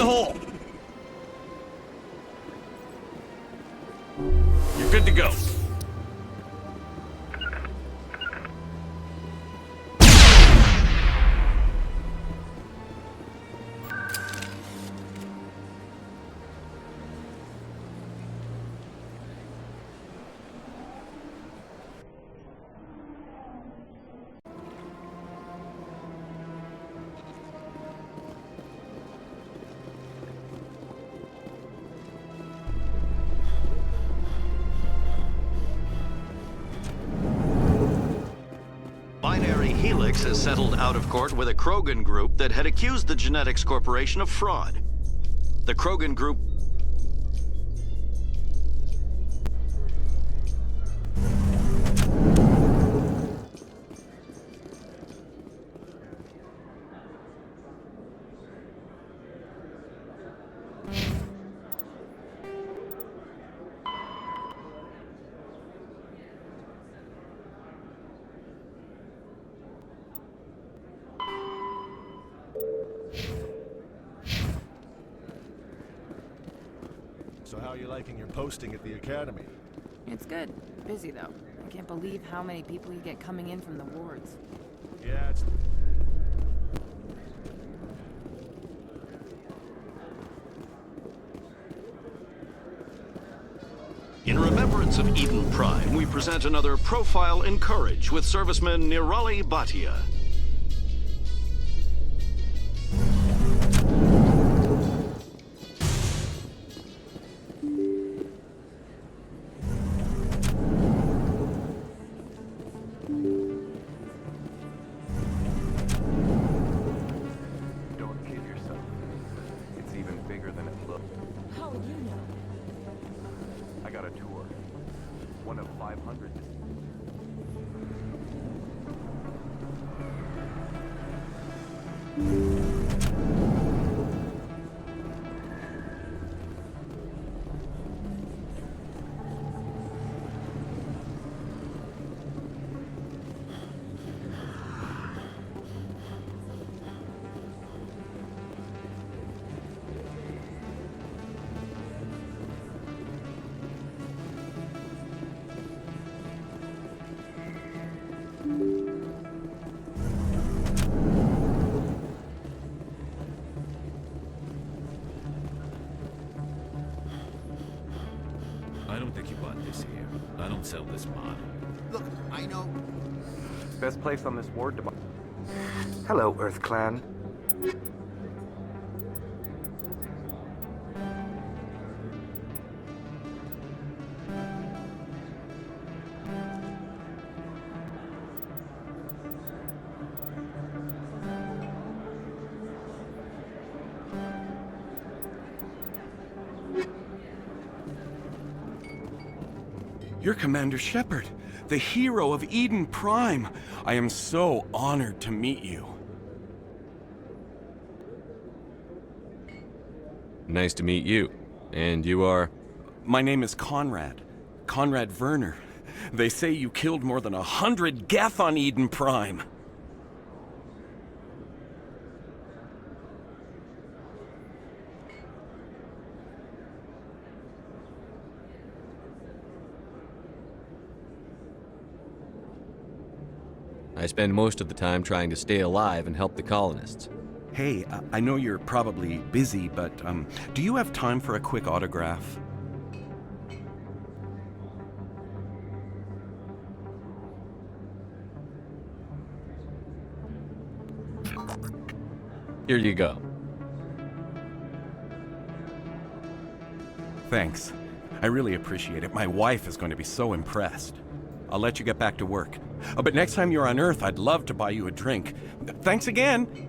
the hole! You're good to go. Binary Helix has settled out of court with a Krogan group that had accused the Genetics Corporation of fraud. The Krogan group So how are you liking your posting at the Academy? It's good. Busy, though. I can't believe how many people you get coming in from the wards. Yeah, it's... In remembrance of Eden Prime, we present another Profile in Courage with serviceman Nirali Bhatia. Don't kid yourself. It's even bigger than it looks. How would you know? I got a tour. One of 500. I don't think you bought this here. I don't sell this mod. Look, I know. Best place on this ward to buy. Hello, Earth Clan. You're Commander Shepard, the hero of Eden Prime. I am so honored to meet you. Nice to meet you. And you are? My name is Conrad. Conrad Werner. They say you killed more than 100 Geth on Eden Prime. I spend most of the time trying to stay alive and help the colonists. Hey, I know you're probably busy, but do you have time for a quick autograph? Here you go. Thanks. I really appreciate it. My wife is going to be so impressed. I'll let you get back to work. But next time you're on Earth, I'd love to buy you a drink. Thanks again!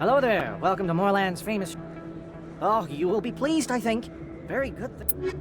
Hello there. Welcome to Moorland's famous... Oh, you will be pleased, I think. Very good.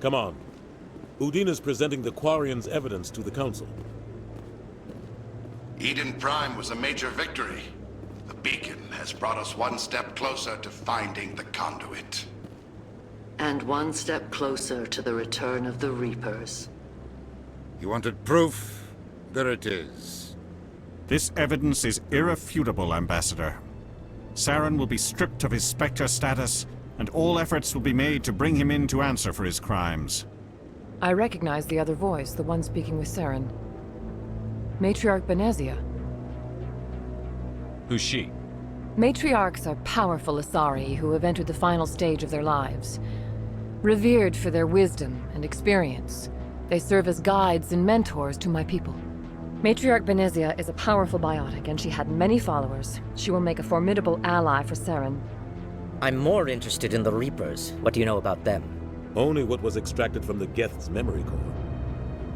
Come on. Udine is presenting the Quarians' evidence to the Council. Eden Prime was a major victory. The beacon has brought us one step closer to finding the conduit. And one step closer to the return of the Reapers. You wanted proof? There it is. This evidence is irrefutable, Ambassador. Saren will be stripped of his Spectre status, and all efforts will be made to bring him in to answer for his crimes. I recognize the other voice, the one speaking with Saren. Matriarch Benezia. Who's she? Matriarchs are powerful Asari who have entered the final stage of their lives. Revered for their wisdom and experience, they serve as guides and mentors to my people. Matriarch Benezia is a powerful biotic, and she had many followers. She will make a formidable ally for Saren. I'm more interested in the Reapers. What do you know about them? Only what was extracted from the Geth's memory core.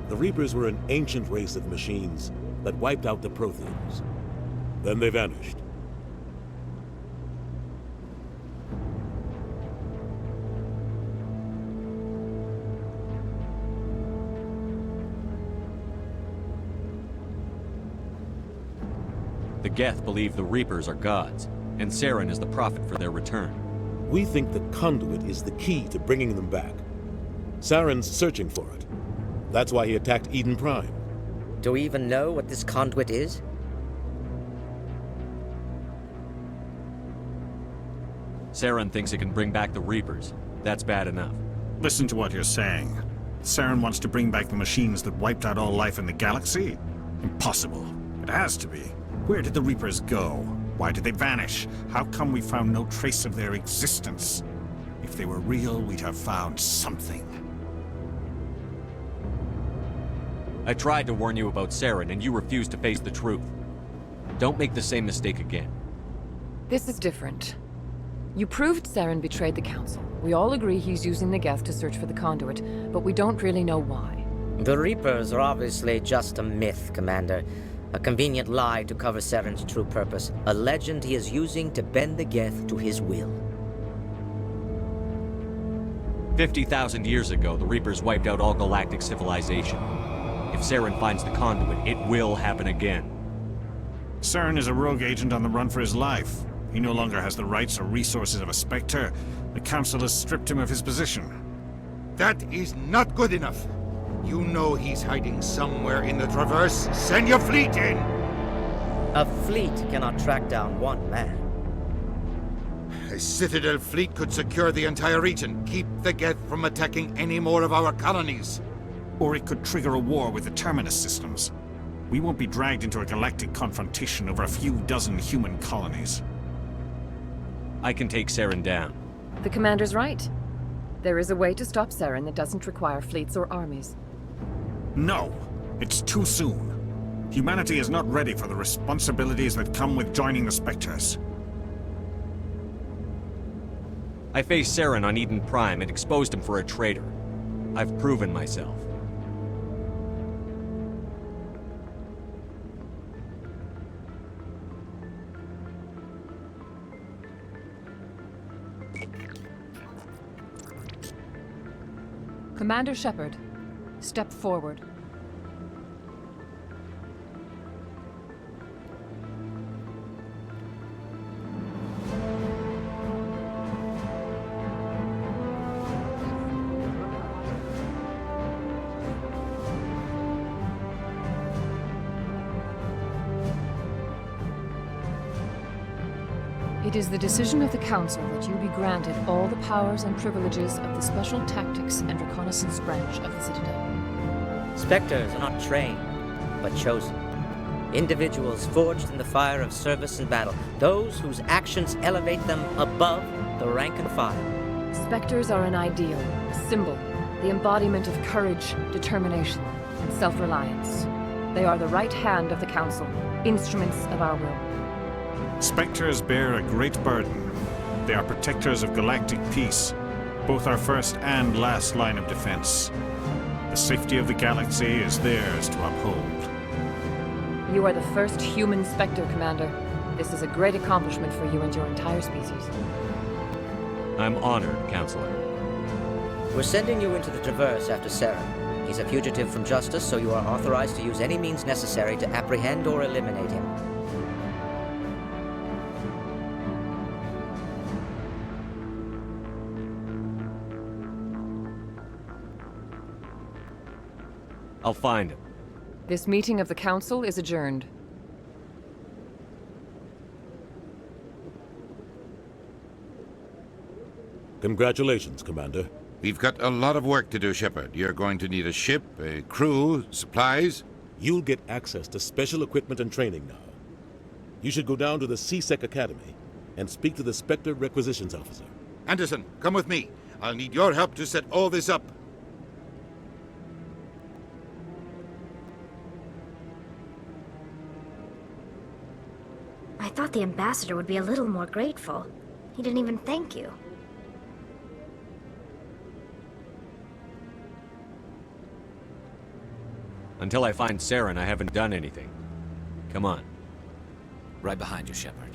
The Reapers were an ancient race of machines that wiped out the Protheans. Then they vanished. The Geth believe the Reapers are gods, and Saren is the prophet for their return. We think the conduit is the key to bringing them back. Saren's searching for it. That's why he attacked Eden Prime. Do we even know what this conduit is? Saren thinks it can bring back the Reapers. That's bad enough. Listen to what you're saying. Saren wants to bring back the machines that wiped out all life in the galaxy? Impossible. It has to be. Where did the Reapers go? Why did they vanish? How come we found no trace of their existence? If they were real, we'd have found something. I tried to warn you about Saren, and you refused to face the truth. Don't make the same mistake again. This is different. You proved Saren betrayed the Council. We all agree he's using the Geth to search for the conduit, but we don't really know why. The Reapers are obviously just a myth, Commander. A convenient lie to cover Saren's true purpose. A legend he is using to bend the Geth to his will. 50,000 years ago, the Reapers wiped out all galactic civilization. If Saren finds the conduit, it will happen again. Saren is a rogue agent on the run for his life. He no longer has the rights or resources of a Spectre. The Council has stripped him of his position. That is not good enough. You know he's hiding somewhere in the Traverse. Send your fleet in! A fleet cannot track down one man. A Citadel fleet could secure the entire region, keep the Geth from attacking any more of our colonies. Or it could trigger a war with the Terminus systems. We won't be dragged into a galactic confrontation over a few dozen human colonies. I can take Saren down. The Commander's right. There is a way to stop Saren that doesn't require fleets or armies. No, it's too soon. Humanity is not ready for the responsibilities that come with joining the Spectres. I faced Saren on Eden Prime and exposed him for a traitor. I've proven myself. Commander Shepard, step forward. It is the decision of the Council that you be granted all the powers and privileges of the Special Tactics and Reconnaissance Branch of the Citadel. Spectres are not trained, but chosen. Individuals forged in the fire of service and battle. Those whose actions elevate them above the rank and file. Spectres are an ideal, a symbol, the embodiment of courage, determination, and self-reliance. They are the right hand of the Council, instruments of our will. Spectres bear a great burden. They are protectors of galactic peace, both our first and last line of defense. The safety of the galaxy is theirs to uphold. You are the first human Spectre, Commander. This is a great accomplishment for you and your entire species. I'm honored, Counselor. We're sending you into the Traverse after Saren. He's a fugitive from justice, so you are authorized to use any means necessary to apprehend or eliminate him. I'll find him. This meeting of the Council is adjourned. Congratulations, Commander. We've got a lot of work to do, Shepard. You're going to need a ship, a crew, supplies. You'll get access to special equipment and training now. You should go down to the C-Sec Academy and speak to the Spectre Requisitions Officer. Anderson, come with me. I'll need your help to set all this up. I thought the ambassador would be a little more grateful. He didn't even thank you. Until I find Saren, I haven't done anything. Come on. Right behind you, Shepard.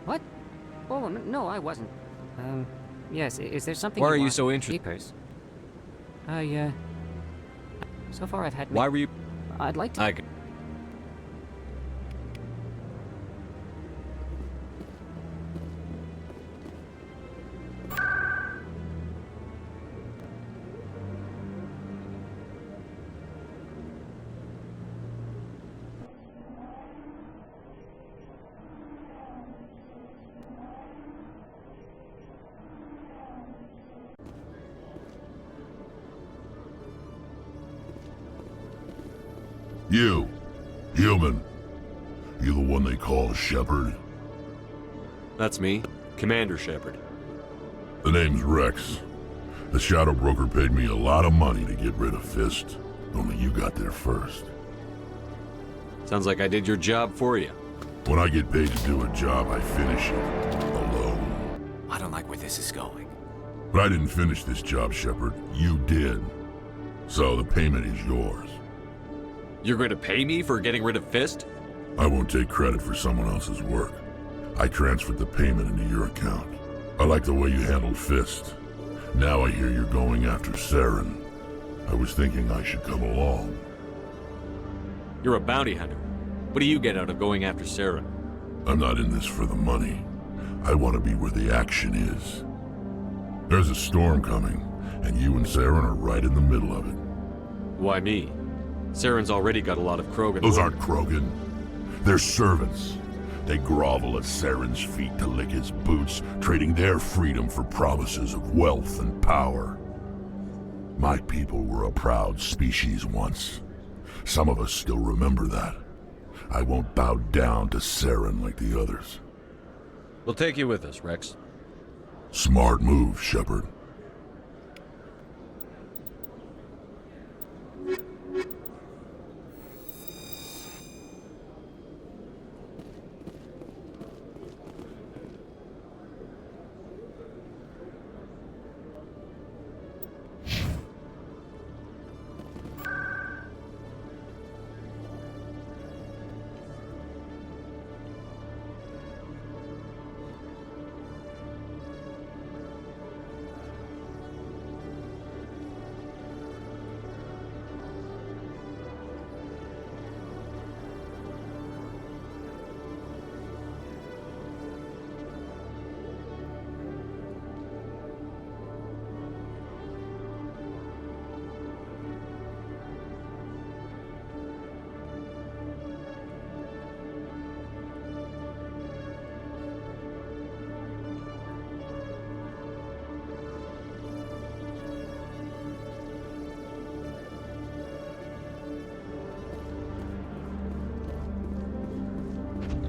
What? Oh, no, I wasn't. Yes, is there something Why you are you want? so interested? Papers. So far I've had... Why were you... I'd like to... I could... You, human. You the one they call Shepard? That's me, Commander Shepard. The name's Rex. The Shadow Broker paid me a lot of money to get rid of Fist. Only you got there first. Sounds like I did your job for you. When I get paid to do a job, I finish it. Alone. I don't like where this is going. But I didn't finish this job, Shepard. You did. So the payment is yours. You're going to pay me for getting rid of Fist? I won't take credit for someone else's work. I transferred the payment into your account. I like the way you handled Fist. Now I hear you're going after Saren. I was thinking I should come along. You're a bounty hunter. What do you get out of going after Saren? I'm not in this for the money. I want to be where the action is. There's a storm coming, and you and Saren are right in the middle of it. Why me? Saren's already got a lot of Krogan. Those aren't Krogan. They're servants. They grovel at Saren's feet to lick his boots, trading their freedom for promises of wealth and power. My people were a proud species once. Some of us still remember that. I won't bow down to Saren like the others. We'll take you with us, Rex. Smart move, Shepard.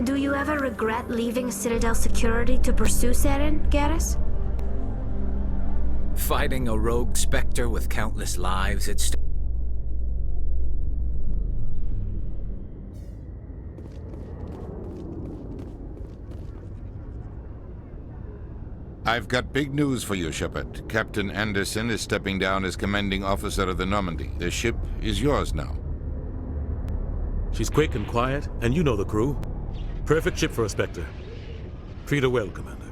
Do you ever regret leaving Citadel security to pursue Saren, Garrus? Fighting a rogue Spectre with countless lives, it's... I've got big news for you, Shepard. Captain Anderson is stepping down as commanding officer of the Normandy. The ship is yours now. She's quick and quiet, and you know the crew. Perfect ship for a Spectre. Treat her well, Commander.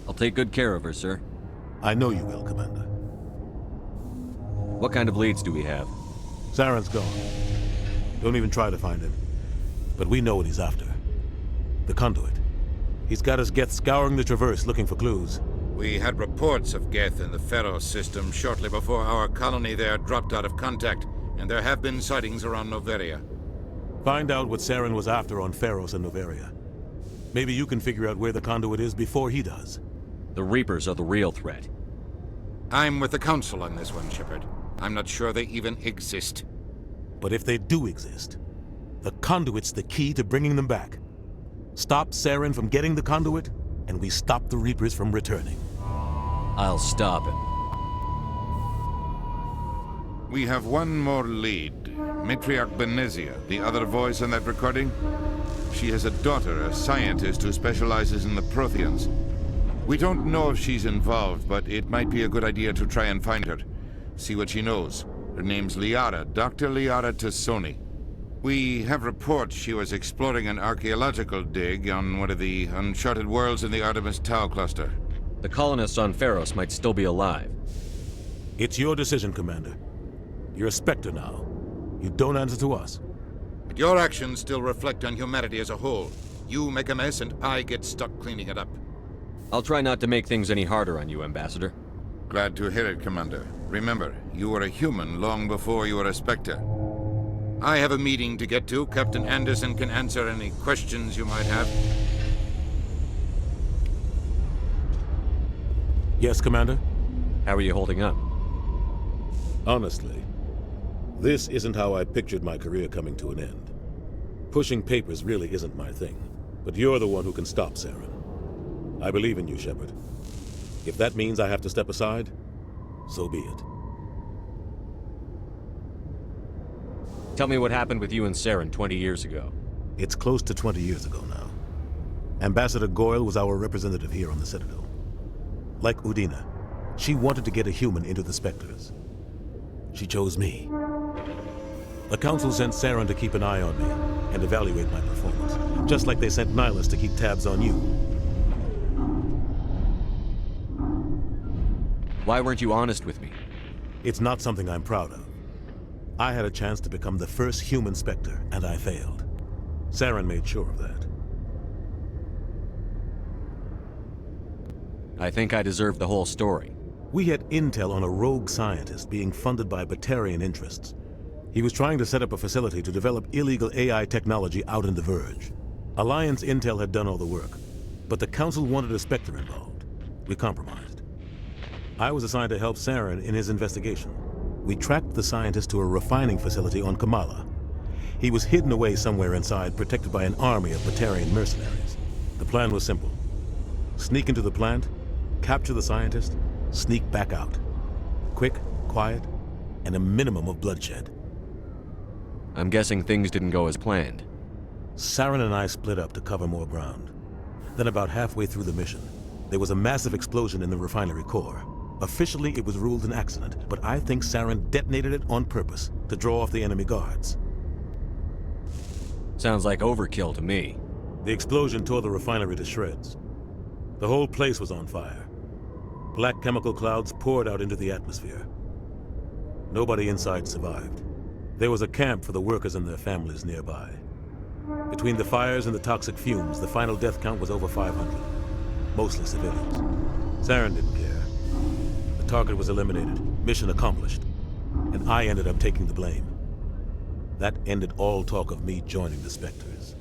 I'll take good care of her, sir. I know you will, Commander. What kind of leads do we have? Saren's gone. Don't even try to find him. But we know what he's after. The conduit. He's got his Geth scouring the Traverse looking for clues. We had reports of Geth in the Pharos system shortly before our colony there dropped out of contact, and there have been sightings around Noveria. Find out what Saren was after on Pharos and Noveria. Maybe you can figure out where the conduit is before he does. The Reapers are the real threat. I'm with the Council on this one, Shepard. I'm not sure they even exist. But if they do exist, the conduit's the key to bringing them back. Stop Saren from getting the conduit, and we stop the Reapers from returning. I'll stop him. We have one more lead. Matriarch Benezia, the other voice on that recording. She has a daughter, a scientist who specializes in the Protheans. We don't know if she's involved, but it might be a good idea to try and find her. See what she knows. Her name's Liara, Dr. Liara Tassoni. We have reports she was exploring an archaeological dig on one of the uncharted worlds in the Artemis Tau cluster. The colonists on Pharos might still be alive. It's your decision, Commander. You're a Spectre now. You don't answer to us. But your actions still reflect on humanity as a whole. You make a mess and I get stuck cleaning it up. I'll try not to make things any harder on you, Ambassador. Glad to hear it, Commander. Remember, you were a human long before you were a Spectre. I have a meeting to get to. Captain Anderson can answer any questions you might have. Yes, Commander? How are you holding up? Honestly, this isn't how I pictured my career coming to an end. Pushing papers really isn't my thing, but you're the one who can stop Saren. I believe in you, Shepard. If that means I have to step aside, so be it. Tell me what happened with you and Saren 20 years ago. It's close to 20 years ago now. Ambassador Goyle was our representative here on the Citadel. Like Udina, she wanted to get a human into the Spectres. She chose me. The Council sent Saren to keep an eye on me and evaluate my performance, just like they sent Nihilus to keep tabs on you. Why weren't you honest with me? It's not something I'm proud of. I had a chance to become the first human Spectre, and I failed. Saren made sure of that. I think I deserve the whole story. We had intel on a rogue scientist being funded by Batarian interests. He was trying to set up a facility to develop illegal AI technology out in the Verge. Alliance intel had done all the work, but the Council wanted a Spectre involved. We compromised. I was assigned to help Saren in his investigation. We tracked the scientist to a refining facility on Kamala. He was hidden away somewhere inside, protected by an army of Batarian mercenaries. The plan was simple. Sneak into the plant, capture the scientist, sneak back out. Quick, quiet, and a minimum of bloodshed. I'm guessing things didn't go as planned. Saren and I split up to cover more ground. Then about halfway through the mission, there was a massive explosion in the refinery core. Officially, it was ruled an accident, but I think Saren detonated it on purpose to draw off the enemy guards. Sounds like overkill to me. The explosion tore the refinery to shreds. The whole place was on fire. Black chemical clouds poured out into the atmosphere. Nobody inside survived. There was a camp for the workers and their families nearby. Between the fires and the toxic fumes, the final death count was over 500. Mostly civilians. Saren didn't care. The target was eliminated, mission accomplished, and I ended up taking the blame. That ended all talk of me joining the Spectres.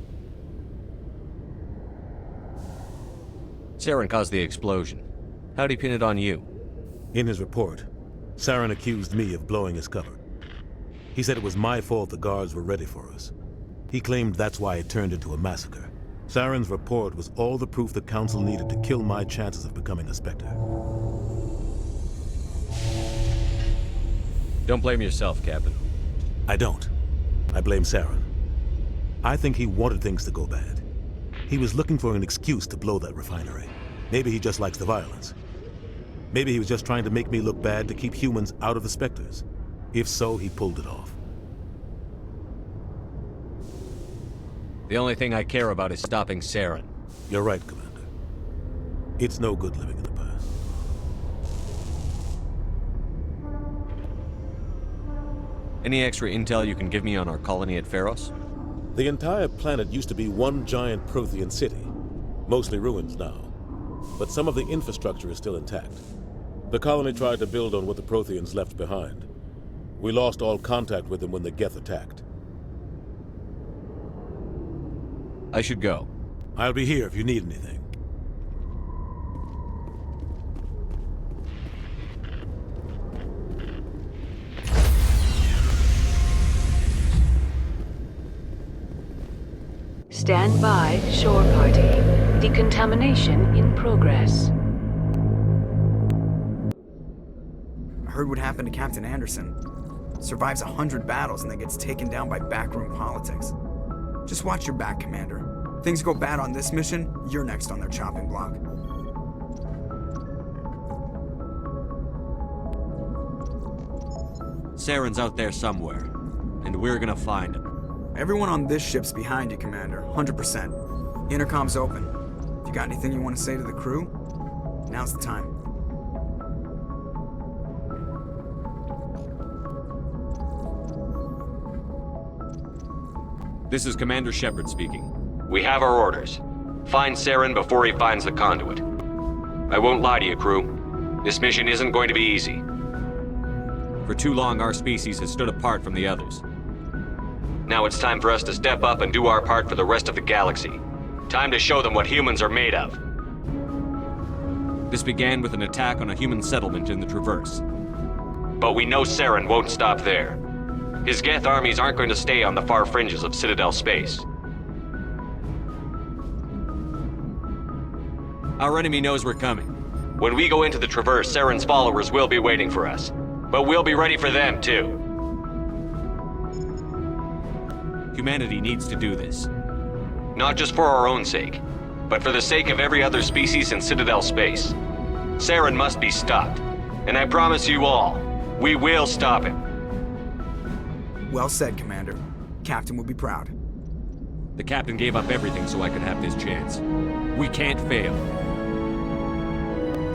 Saren caused the explosion. How'd he pin it on you? In his report, Saren accused me of blowing his cover. He said it was my fault the guards were ready for us. He claimed that's why it turned into a massacre. Saren's report was all the proof the Council needed to kill my chances of becoming a Spectre. Don't blame yourself, Captain. I don't. I blame Saren. I think he wanted things to go bad. He was looking for an excuse to blow that refinery. Maybe he just likes the violence. Maybe he was just trying to make me look bad to keep humans out of the Spectres. If so, he pulled it off. The only thing I care about is stopping Saren. You're right, Commander. It's no good living in the past. Any extra intel you can give me on our colony at Pharos? The entire planet used to be one giant Prothean city. Mostly ruins now. But some of the infrastructure is still intact. The colony tried to build on what the Protheans left behind. We lost all contact with them when the Geth attacked. I should go. I'll be here if you need anything. Stand by, shore party. Decontamination in progress. I heard what happened to Captain Anderson. Survives 100 battles and then gets taken down by backroom politics. Just watch your back, Commander. Things go bad on this mission, you're next on their chopping block. Saren's out there somewhere, and we're gonna find him. Everyone on this ship's behind you, Commander. 100%. Intercom's open. If you got anything you want to say to the crew, now's the time. This is Commander Shepard speaking. We have our orders. Find Saren before he finds the conduit. I won't lie to you, crew. This mission isn't going to be easy. For too long, our species has stood apart from the others. Now it's time for us to step up and do our part for the rest of the galaxy. Time to show them what humans are made of. This began with an attack on a human settlement in the Traverse. But we know Saren won't stop there. His Geth armies aren't going to stay on the far fringes of Citadel space. Our enemy knows we're coming. When we go into the Traverse, Saren's followers will be waiting for us. But we'll be ready for them, too. Humanity needs to do this. Not just for our own sake, but for the sake of every other species in Citadel space. Saren must be stopped. And I promise you all, we will stop him. Well said, Commander. Captain will be proud. The Captain gave up everything so I could have this chance. We can't fail.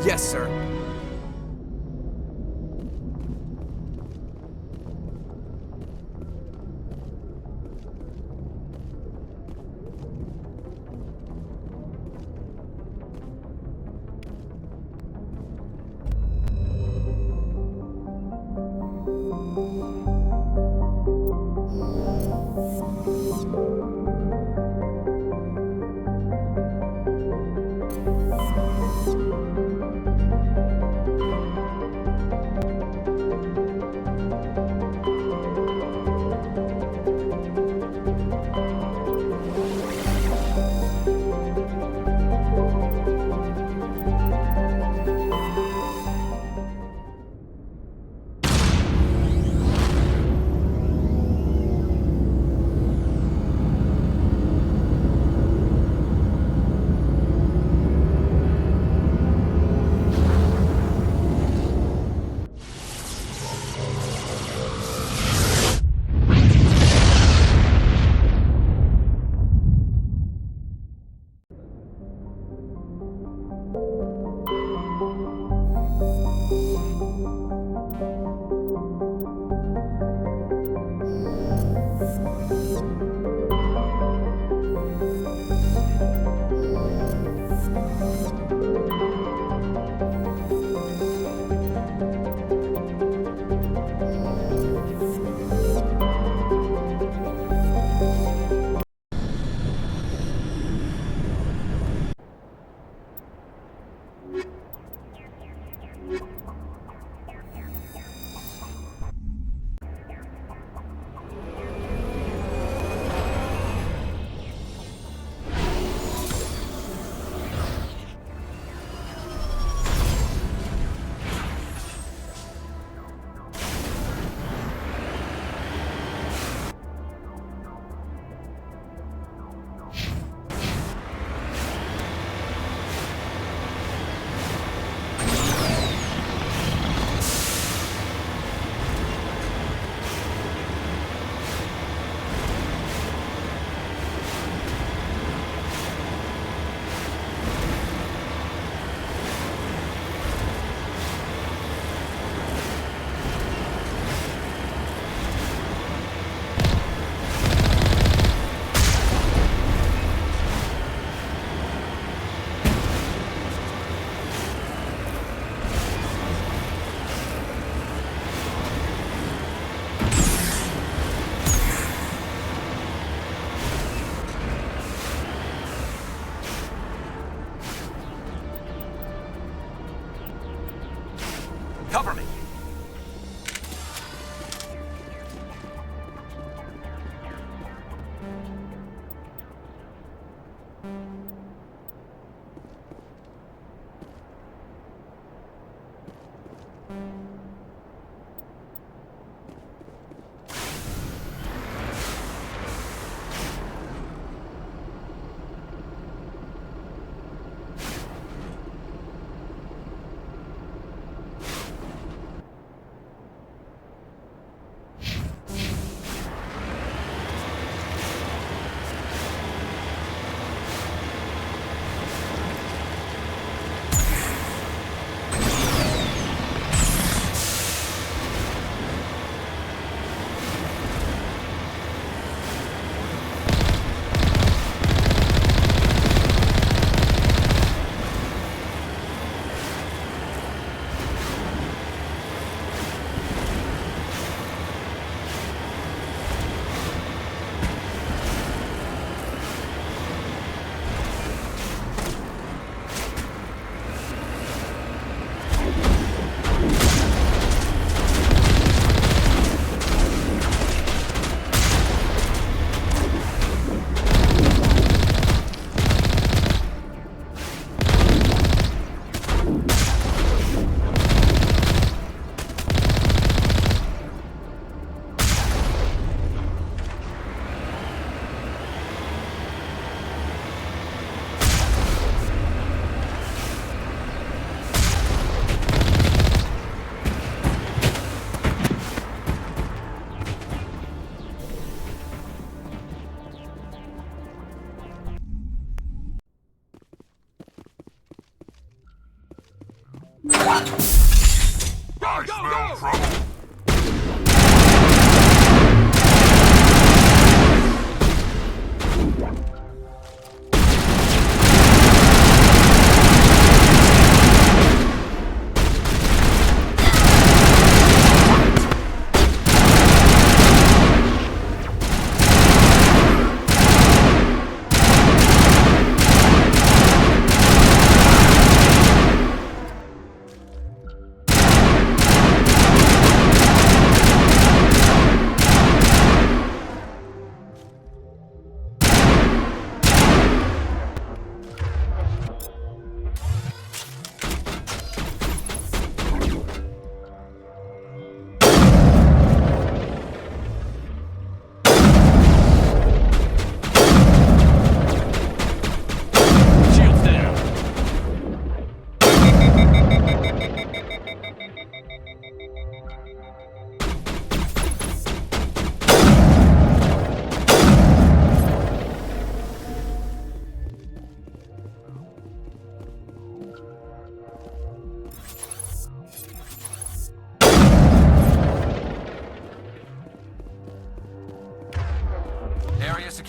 Yes, sir.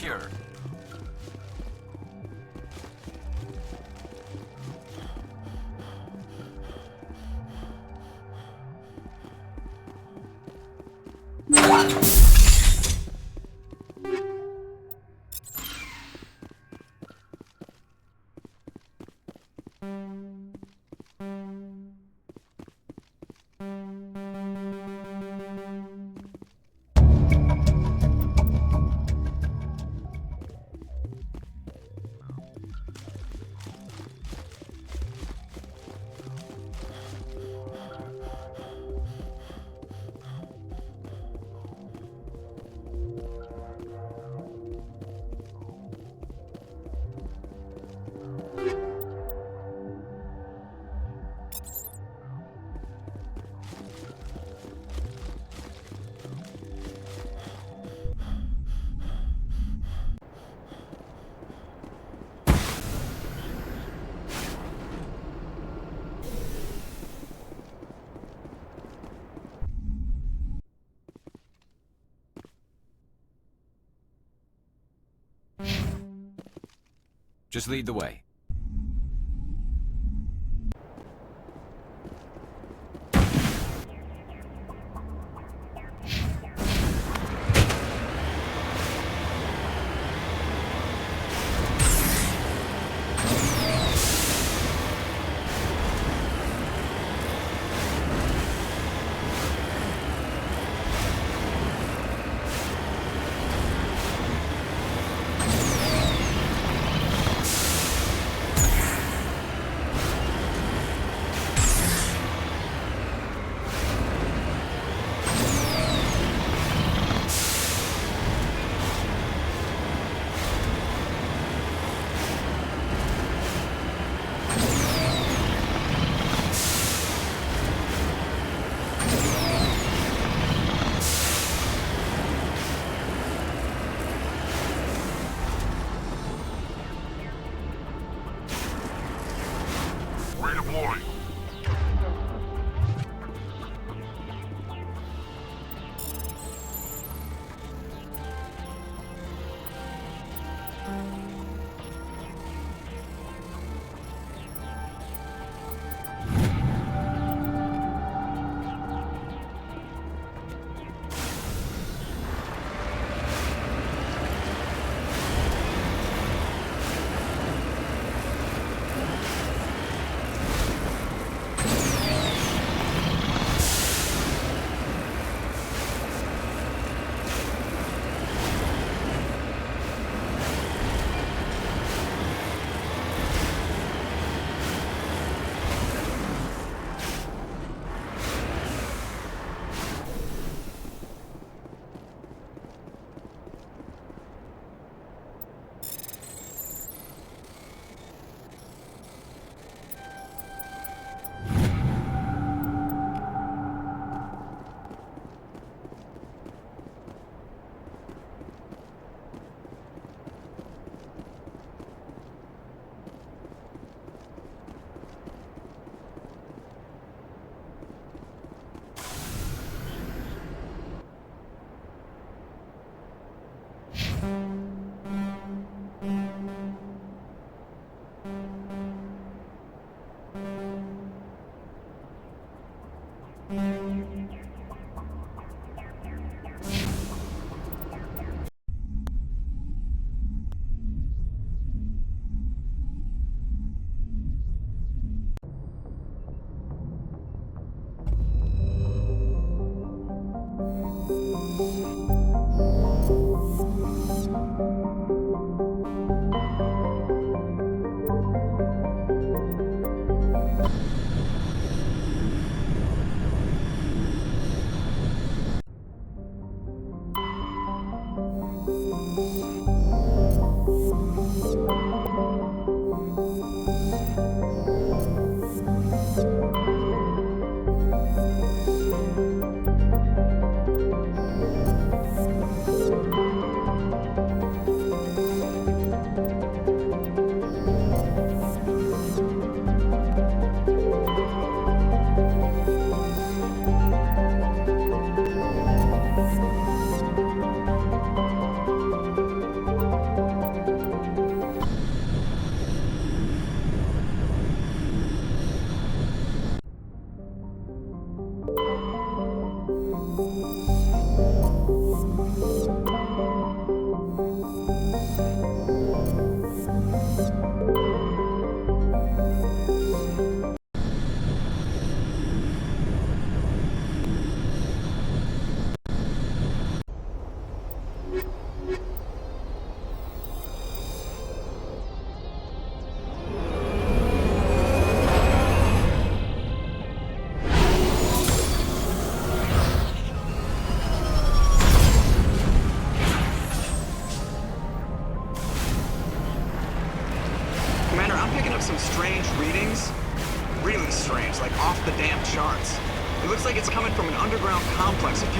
secure. Just lead the way. Redeploying.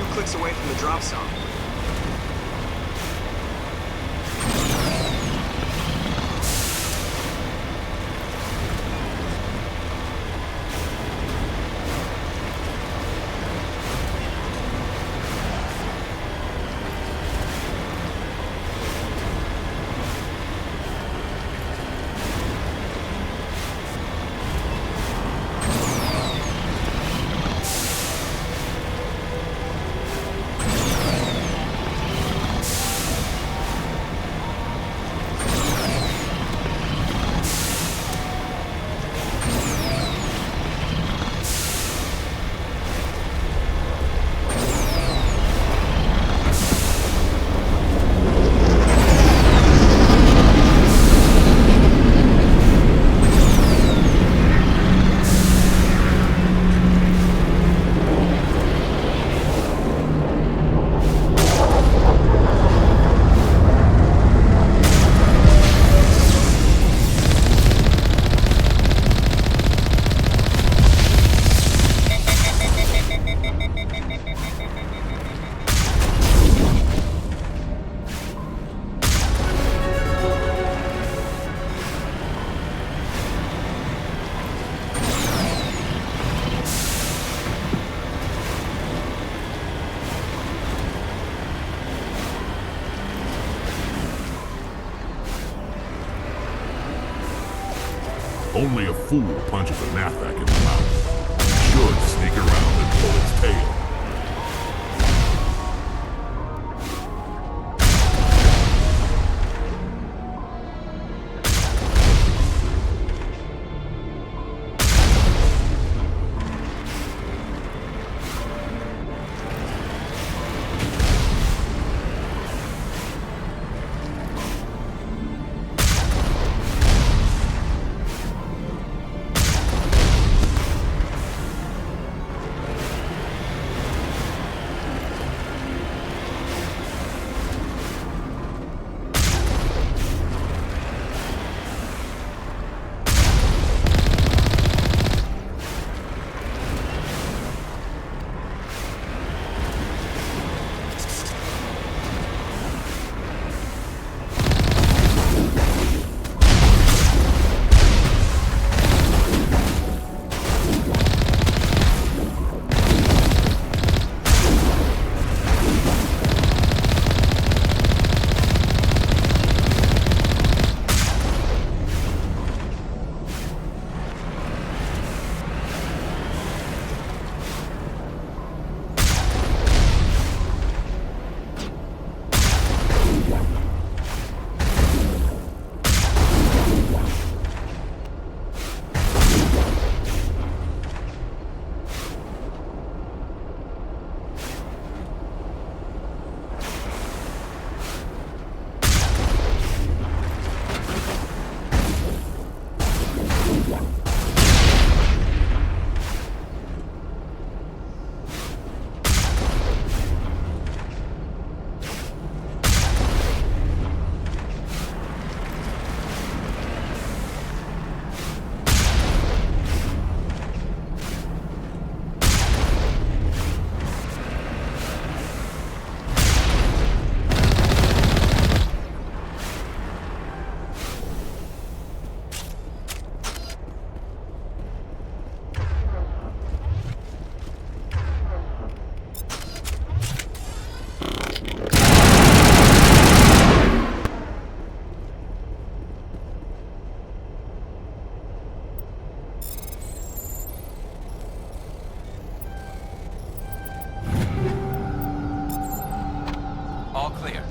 few clicks away from the drop zone. Only a fool punches a Nathak in the mouth. Should sneak around and pull its tail. All clear.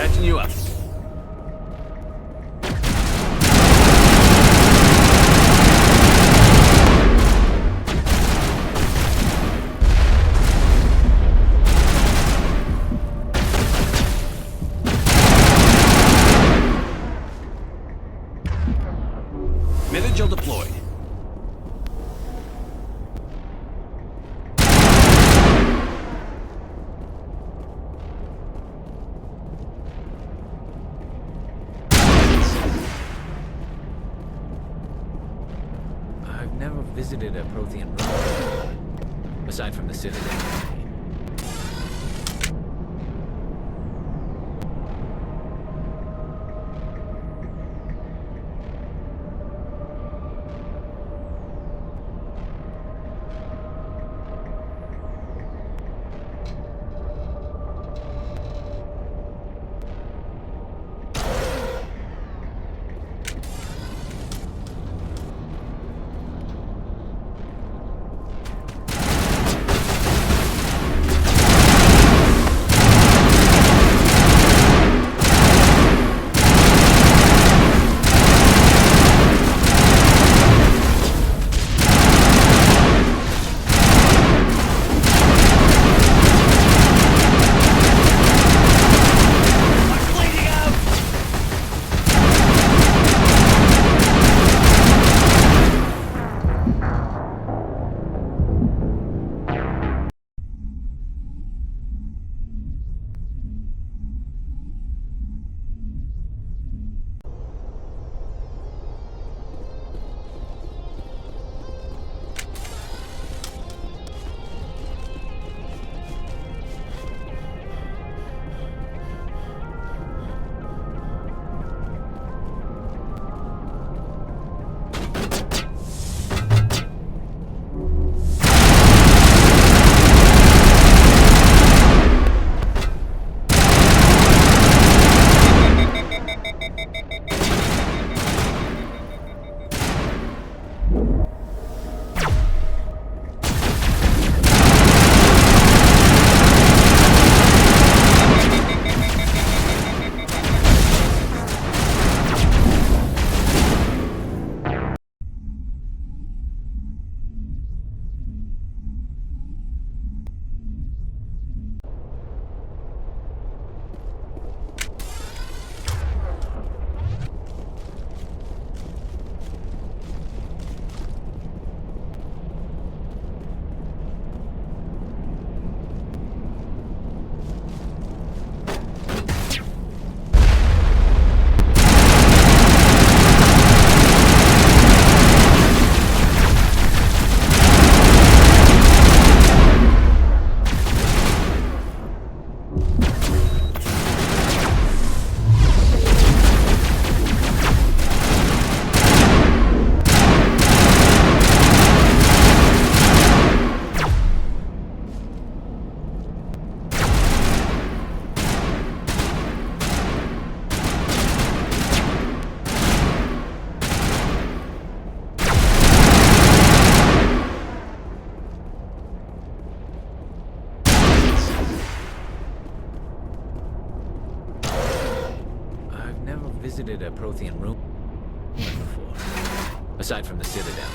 Patching you up. Metagel deployed. I've never visited a Prothean room, aside from the Citadel. Visited a Prothean room before, aside from the Citadel.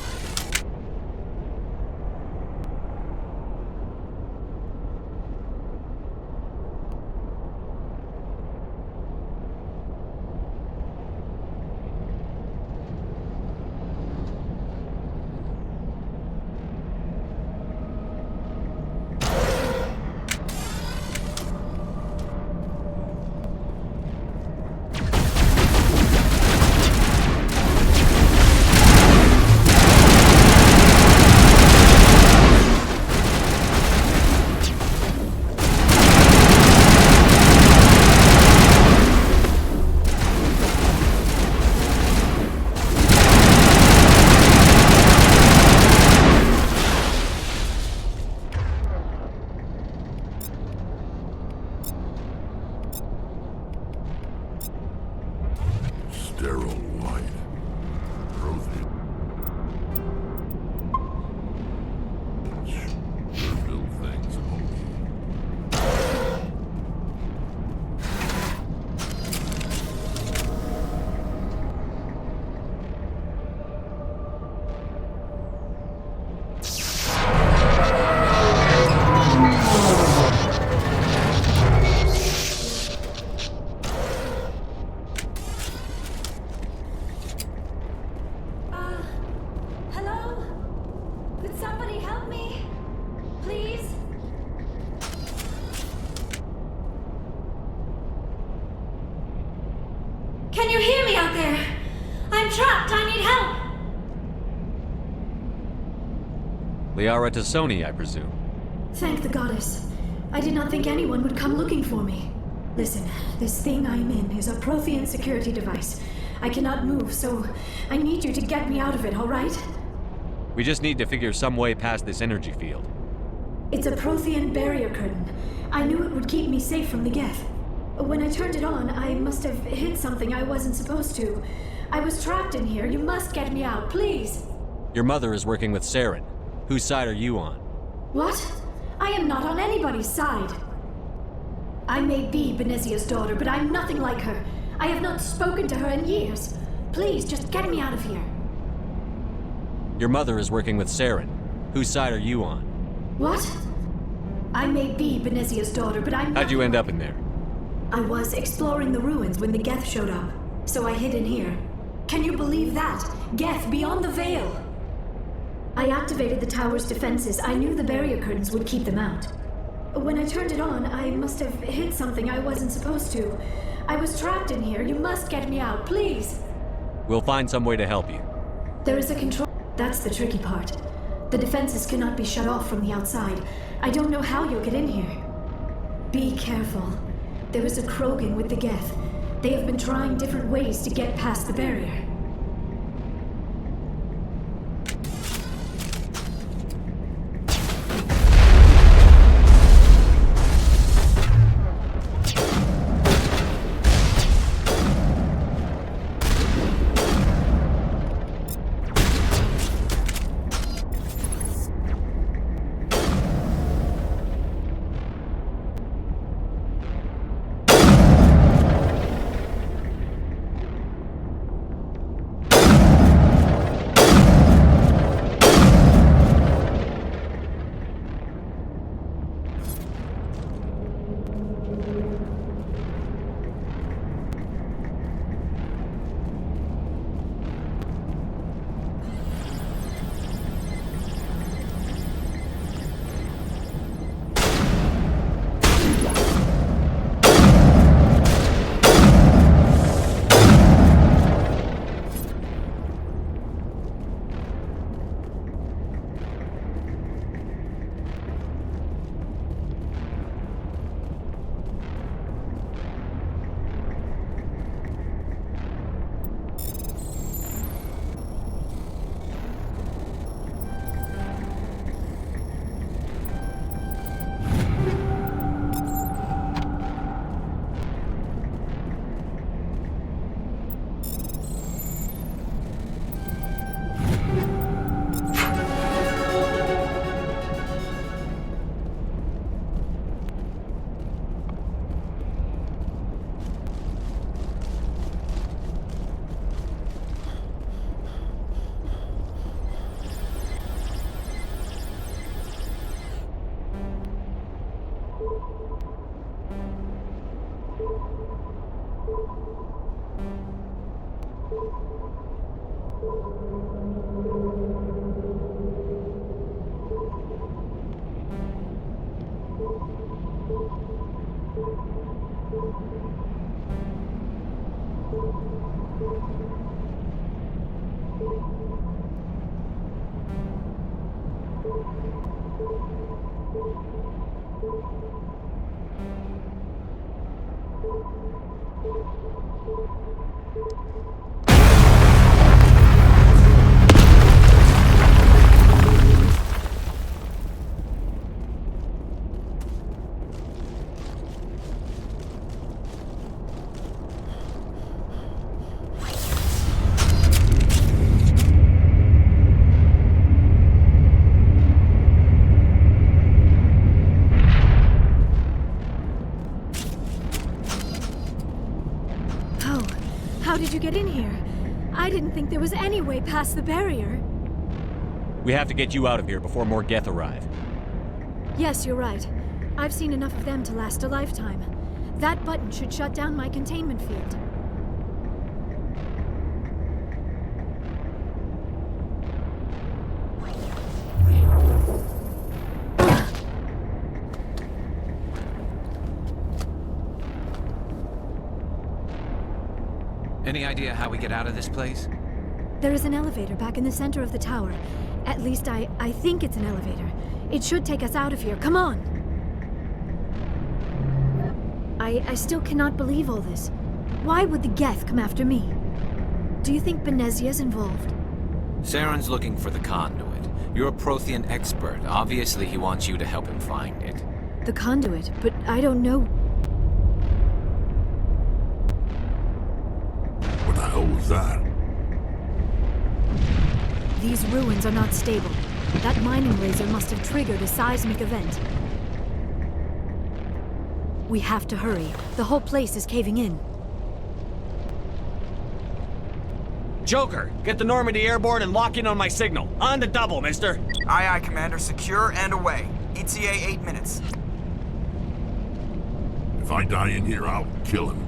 Sterile white. Prothean. Build things, homie. Can you hear me out there? I'm trapped. I need help. Liara Tassoni, I presume. Thank the goddess. I did not think anyone would come looking for me. Listen, this thing I'm in is a Prothean security device. I cannot move, so I need you to get me out of it, all right? We just need to figure some way past this energy field. It's a Prothean barrier curtain. I knew it would keep me safe from the Geth. When I turned it on, I must have hit something I wasn't supposed to. I was trapped in here. You must get me out, please. Your mother is working with Saren. Whose side are you on? What? I am not on anybody's side. I may be Benezia's daughter, but I'm nothing like her. I have not spoken to her in years. Please, just get me out of here. Your mother is working with Saren. Whose side are you on? What? I may be Benezia's daughter, but I'm How'd you end up in there? I was exploring the ruins when the Geth showed up, so I hid in here. Can you believe that? Geth beyond the veil! I activated the tower's defenses. I knew the barrier curtains would keep them out. When I turned it on, I must have hit something I wasn't supposed to. I was trapped in here. You must get me out, please! We'll find some way to help you. There is a control... That's the tricky part. The defenses cannot be shut off from the outside. I don't know how you'll get in here. Be careful. There is a Krogan with the Geth. They have been trying different ways to get past the barrier. How did you get in here? I didn't think there was any way past the barrier. We have to get you out of here before more Geth arrive. Yes, you're right. I've seen enough of them to last a lifetime. That button should shut down my containment field. Any idea how we get out of this place? There is an elevator back in the center of the tower. At least I think it's an elevator. It should take us out of here. Come on! I still cannot believe all this. Why would the Geth come after me? Do you think Benezia's involved? Saren's looking for the conduit. You're a Prothean expert. Obviously, he wants you to help him find it. The conduit, but I don't know. What the hell was that? These ruins are not stable. That mining laser must have triggered a seismic event. We have to hurry. The whole place is caving in. Joker, get the Normandy airborne and lock in on my signal. On the double, mister. Aye, aye, Commander. Secure and away. ETA 8 minutes. If I die in here, I'll kill him.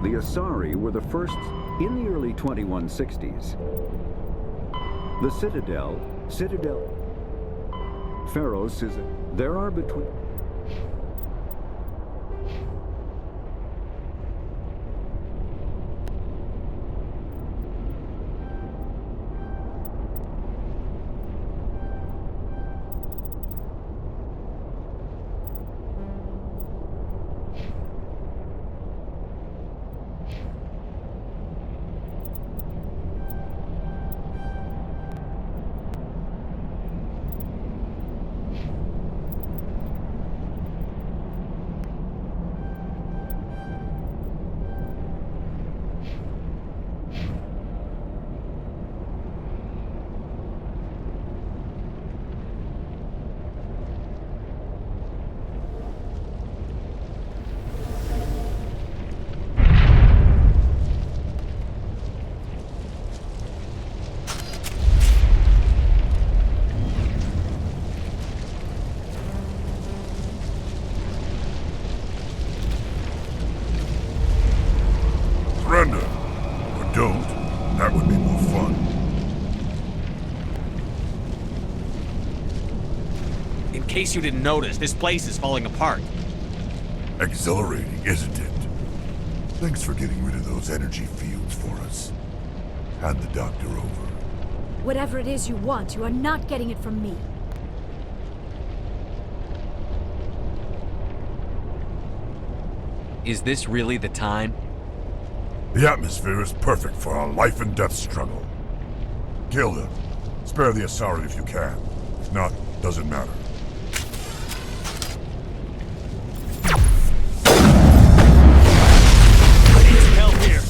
The Asari were the first in the early 2160s. The Citadel, Pharos is there are between... Surrender. Or don't. That would be more fun. In case you didn't notice, this place is falling apart. Exhilarating, isn't it? Thanks for getting rid of those energy fields for us. Hand the doctor over. Whatever it is you want, you are not getting it from me. Is this really the time? The atmosphere is perfect for a life and death struggle. Kill him. Spare the Asari if you can. If not, doesn't matter. Help here.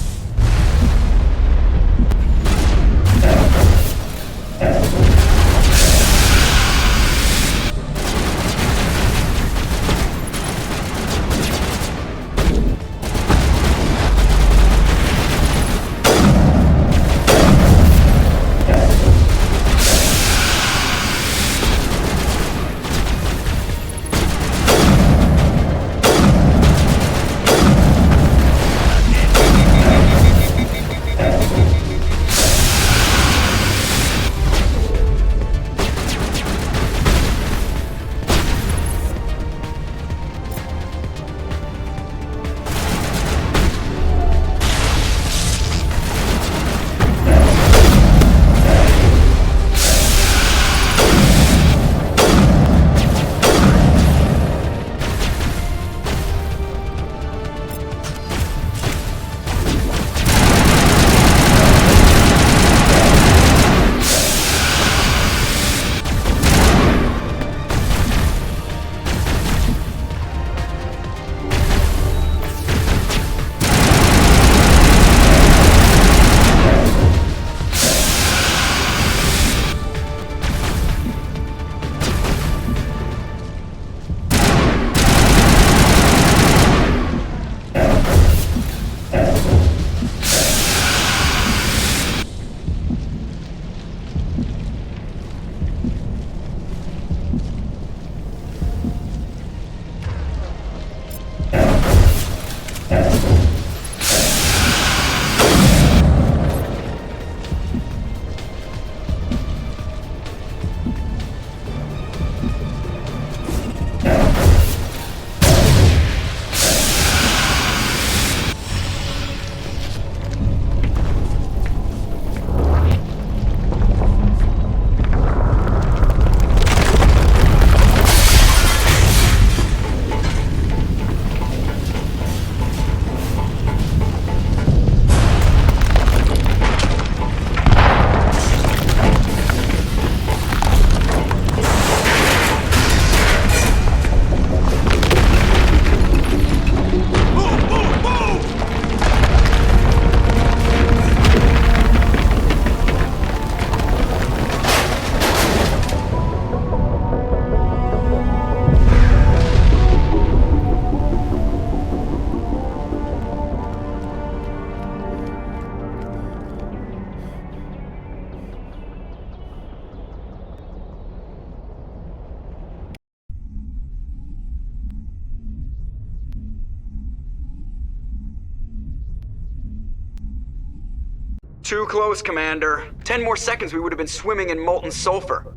Too close, Commander. 10 more seconds we would have been swimming in molten sulfur.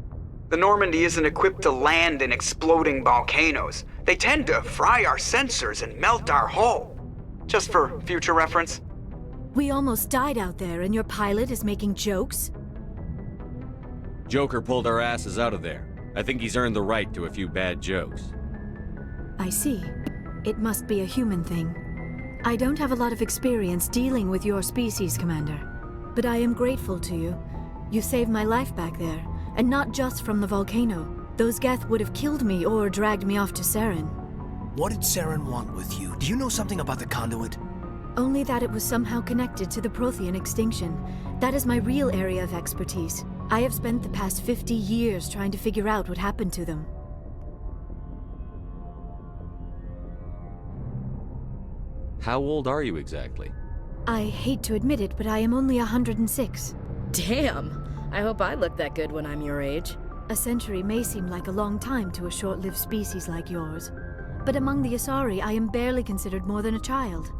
The Normandy isn't equipped to land in exploding volcanoes. They tend to fry our sensors and melt our hull. Just for future reference. We almost died out there, and your pilot is making jokes? Joker pulled our asses out of there. I think he's earned the right to a few bad jokes. I see. It must be a human thing. I don't have a lot of experience dealing with your species, Commander. But I am grateful to you. You saved my life back there, and not just from the volcano. Those Geth would have killed me or dragged me off to Saren. What did Saren want with you? Do you know something about the conduit? Only that it was somehow connected to the Prothean extinction. That is my real area of expertise. I have spent the past 50 years trying to figure out what happened to them. How old are you exactly? I hate to admit it, but I am only 106. Damn! I hope I look that good when I'm your age. A century may seem like a long time to a short-lived species like yours. But among the Asari, I am barely considered more than a child.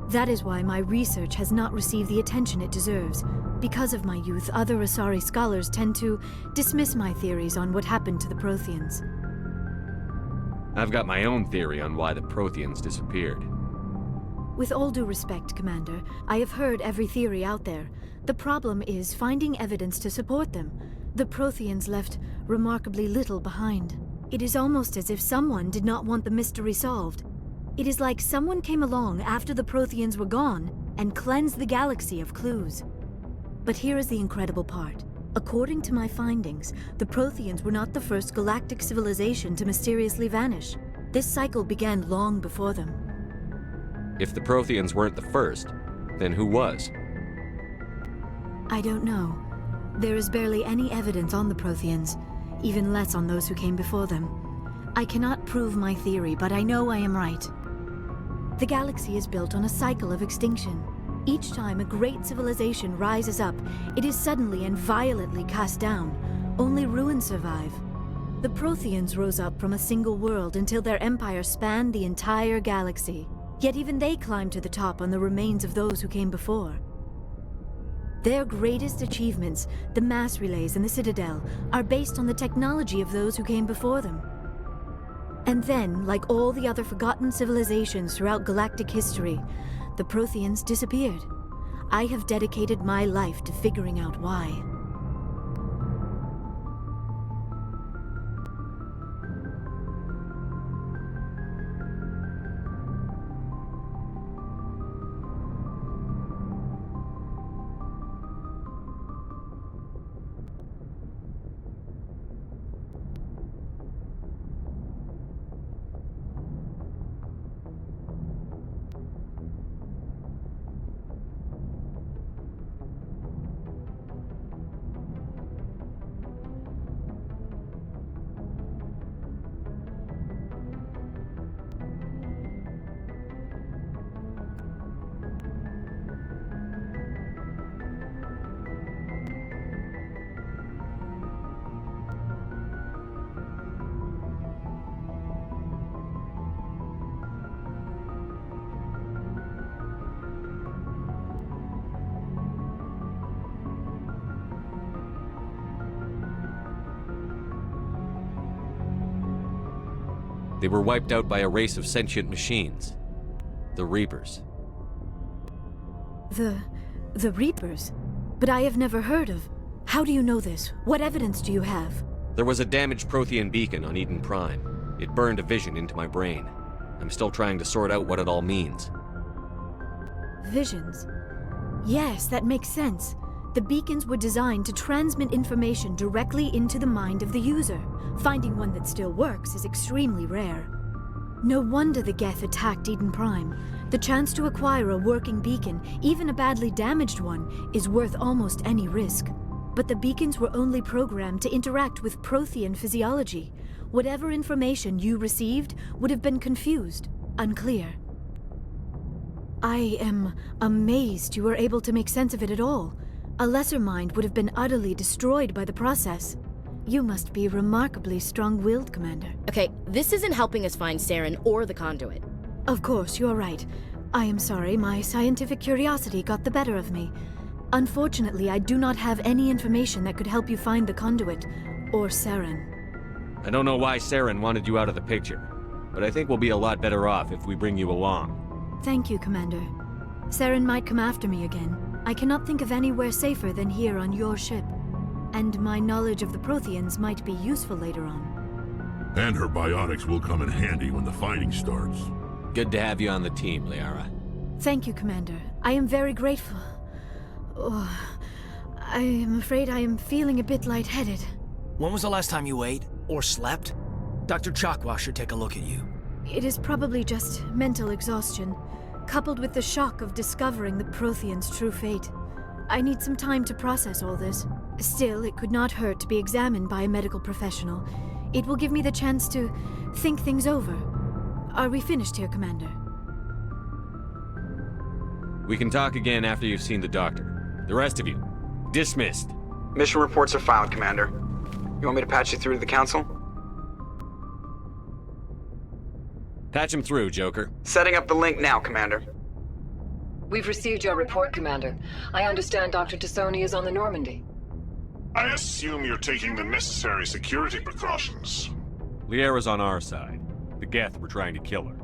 That is why my research has not received the attention it deserves. Because of my youth, other Asari scholars tend to dismiss my theories on what happened to the Protheans. I've got my own theory on why the Protheans disappeared. With all due respect, Commander, I have heard every theory out there. The problem is finding evidence to support them. The Protheans left remarkably little behind. It is almost as if someone did not want the mystery solved. It is like someone came along after the Protheans were gone and cleanse the galaxy of clues. But here is the incredible part. According to my findings, the Protheans were not the first galactic civilization to mysteriously vanish. This cycle began long before them. If the Protheans weren't the first, then who was? I don't know. There is barely any evidence on the Protheans, even less on those who came before them. I cannot prove my theory, but I know I am right. The galaxy is built on a cycle of extinction. Each time a great civilization rises up, it is suddenly and violently cast down. Only ruins survive. The Protheans rose up from a single world until their empire spanned the entire galaxy. Yet even they climbed to the top on the remains of those who came before. Their greatest achievements, the mass relays and the Citadel, are based on the technology of those who came before them. And then, like all the other forgotten civilizations throughout galactic history, the Protheans disappeared. I have dedicated my life to figuring out why. They were wiped out by a race of sentient machines. The Reapers. The Reapers? But I have never heard of. How do you know this? What evidence do you have? There was a damaged Prothean beacon on Eden Prime. It burned a vision into my brain. I'm still trying to sort out what it all means. Visions. Yes, that makes sense. The beacons were designed to transmit information directly into the mind of the user. Finding one that still works is extremely rare. No wonder the Geth attacked Eden Prime. The chance to acquire a working beacon, even a badly damaged one, is worth almost any risk. But the beacons were only programmed to interact with Prothean physiology. Whatever information you received would have been confused, unclear. I am amazed you were able to make sense of it at all. A lesser mind would have been utterly destroyed by the process. You must be remarkably strong-willed, Commander. Okay, this isn't helping us find Saren or the conduit. Of course, you're right. I am sorry, my scientific curiosity got the better of me. Unfortunately, I do not have any information that could help you find the conduit, or Saren. I don't know why Saren wanted you out of the picture, but I think we'll be a lot better off if we bring you along. Thank you, Commander. Saren might come after me again. I cannot think of anywhere safer than here on your ship. And my knowledge of the Protheans might be useful later on. And her biotics will come in handy when the fighting starts. Good to have you on the team, Liara. Thank you, Commander. I am very grateful. Oh, I am afraid I am feeling a bit lightheaded. When was the last time you ate or slept? Dr. Chakwa should take a look at you. It is probably just mental exhaustion, coupled with the shock of discovering the Protheans' true fate. I need some time to process all this. Still, it could not hurt to be examined by a medical professional. It will give me the chance to think things over. Are we finished here, Commander? We can talk again after you've seen the doctor. The rest of you, dismissed. Mission reports are filed, Commander. You want me to patch you through to the Council? Patch him through, Joker. Setting up the link now, Commander. We've received your report, Commander. I understand Dr. Tassoni is on the Normandy. I assume you're taking the necessary security precautions. Liara's on our side. The Geth were trying to kill her.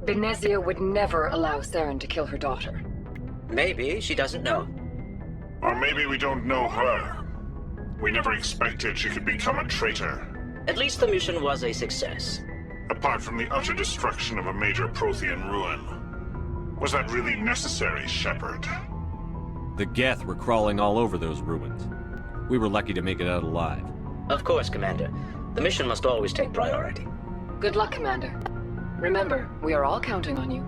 Benezia would never allow Saren to kill her daughter. Maybe she doesn't know. Or maybe we don't know her. We never expected she could become a traitor. At least the mission was a success. Apart from the utter destruction of a major Prothean ruin. Was that really necessary, Shepard? The Geth were crawling all over those ruins. We were lucky to make it out alive. Of course, Commander. The mission must always take priority. Good luck, Commander. Remember, we are all counting on you.